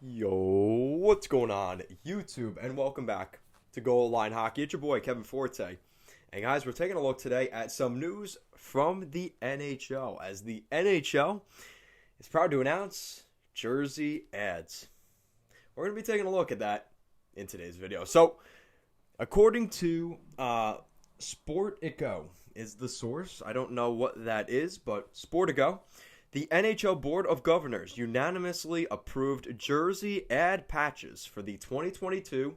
Yo, what's going on, YouTube? And welcome back to Goal Line Hockey. It's your boy, Kevin Forte. And guys, we're taking a look today at some news from the NHL, as the NHL is proud to announce Jersey Ads. We're going to be taking a look at that in today's video. So, according to Sportico is the source. I don't know what that is, but Sportico. The NHL Board of Governors unanimously approved jersey ad patches for the 2022-2023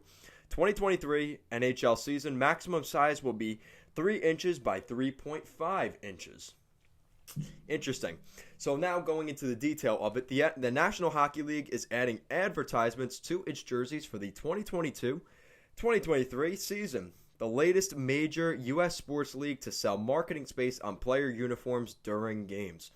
NHL season. Maximum size will be 3 inches by 3.5 inches. Interesting. So now going into the detail of it, the National Hockey League is adding advertisements to its jerseys for the 2022-2023 season, the latest major U.S. sports league to sell marketing space on player uniforms during games.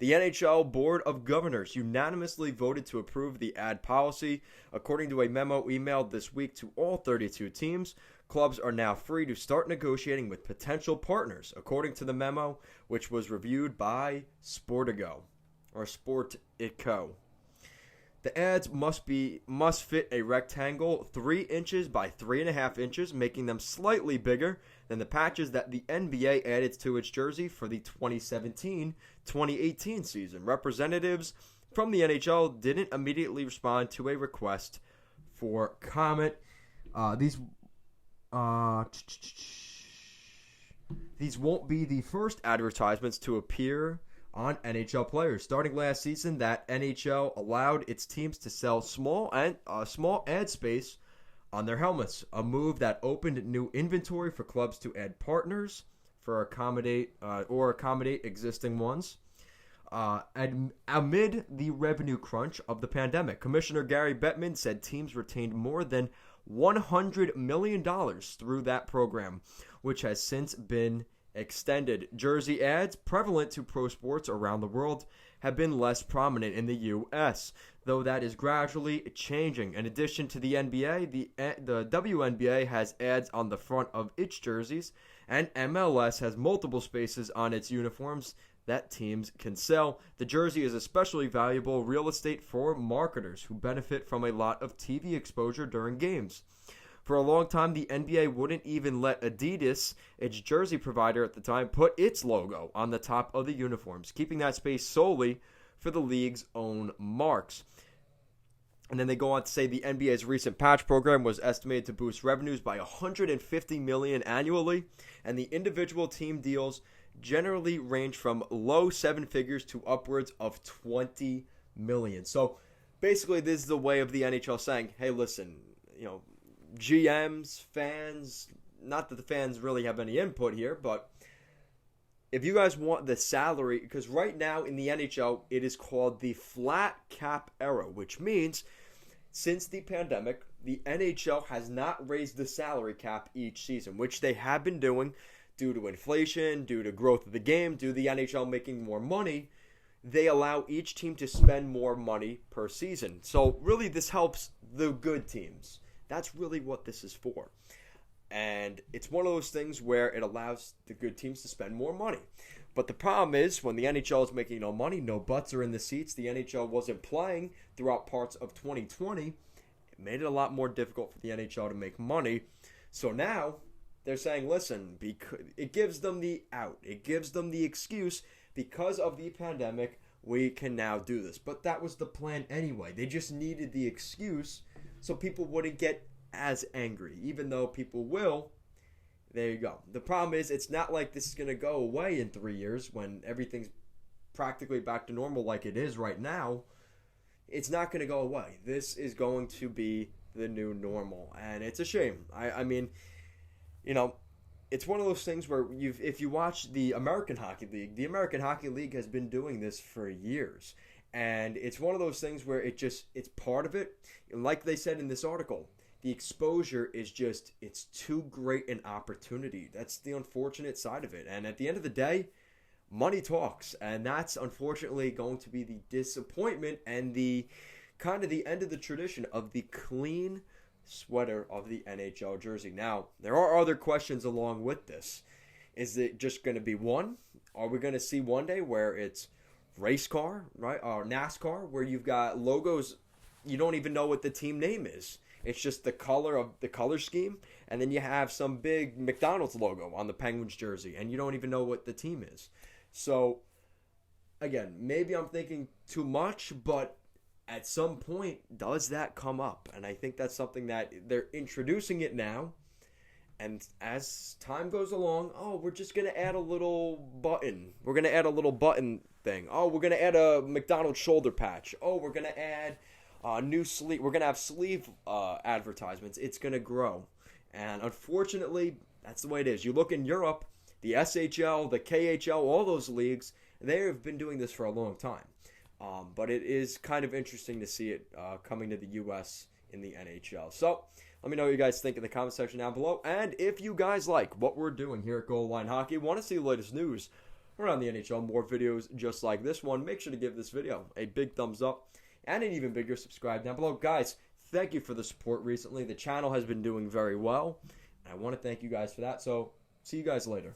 The NHL Board of Governors unanimously voted to approve the ad policy. According to a memo emailed this week to all 32 teams, clubs are now free to start negotiating with potential partners, according to the memo, which was reviewed by Sportico. The ads must fit a rectangle 3 inches by 3.5 inches, making them slightly bigger than the patches that the NBA added to its jersey for the 2017-2018 season. Representatives from the NHL didn't immediately respond to a request for comment. These won't be the first advertisements to appear on NHL players. Starting last season, that NHL allowed its teams to sell small ad space on their helmets, a move that opened new inventory for clubs to add partners for accommodate existing ones. Amid the revenue crunch of the pandemic, Commissioner Gary Bettman said teams retained more than $100 million through that program, which has since been extended. Jersey ads, prevalent to pro sports around the world, have been less prominent in the U.S., though that is gradually changing. In addition to the NBA, the WNBA has ads on the front of its jerseys, and MLS has multiple spaces on its uniforms that teams can sell. The jersey is especially valuable real estate for marketers who benefit from a lot of TV exposure during games. For a long time, the NBA wouldn't even let Adidas, its jersey provider at the time, put its logo on the top of the uniforms, keeping that space solely for the league's own marks. And then they go on to say the NBA's recent patch program was estimated to boost revenues by $150 million annually, and the individual team deals generally range from low seven figures to upwards of $20 million. So basically, this is the way of the NHL saying, hey, listen, GMs, fans, not that the fans really have any input here, but if you guys want the salary, because right now in the NHL, it is called the flat cap era, which means since the pandemic, the NHL has not raised the salary cap each season, which they have been doing due to inflation, due to growth of the game, due to the NHL making more money. They allow each team to spend more money per season. So really this helps the good teams. That's really what this is for. And it's one of those things where it allows the good teams to spend more money. But the problem is when the NHL is making no money, no butts are in the seats, the NHL wasn't playing throughout parts of 2020, it made it a lot more difficult for the NHL to make money. So now they're saying, listen, it gives them the out. It gives them the excuse because of the pandemic, we can now do this. But that was the plan anyway. They just needed the excuse so people wouldn't get as angry, even though people will. There you go. The problem is it's not like this is going to go away in 3 years when everything's practically back to normal like it is right now. It's not going to go away. This is going to be the new normal, and it's a shame. I mean, it's one of those things where if you watch the American Hockey League has been doing this for years. And it's one of those things where it's part of it. And like they said in this article, the exposure is it's too great an opportunity. That's the unfortunate side of it. And at the end of the day, money talks. And that's unfortunately going to be the disappointment and the kind of the end of the tradition of the clean sweater of the NHL jersey. Now, there are other questions along with this. Is it just going to be one? Are we going to see one day where it's race car, right, or NASCAR, where you've got logos you don't even know what the team name is. It's just the color scheme, and then you have some big McDonald's logo on the Penguins jersey, and you don't even know what the team is. So, again, maybe I'm thinking too much, but at some point, does that come up? And I think that's something that they're introducing it now. And as time goes along, we're just going to add a little button. We're going to add a little button thing. We're going to add a McDonald's shoulder patch. We're going to add a new sleeve. We're going to have sleeve advertisements. It's going to grow. And unfortunately, that's the way it is. You look in Europe, the SHL, the KHL, all those leagues, they have been doing this for a long time. But it is kind of interesting to see it coming to the U.S. in the NHL. So, let me know what you guys think in the comment section down below. And if you guys like what we're doing here at Goal Line Hockey, want to see the latest news around the NHL, more videos just like this one, make sure to give this video a big thumbs up and an even bigger subscribe down below. Guys, thank you for the support recently. The channel has been doing very well, and I want to thank you guys for that. So, see you guys later.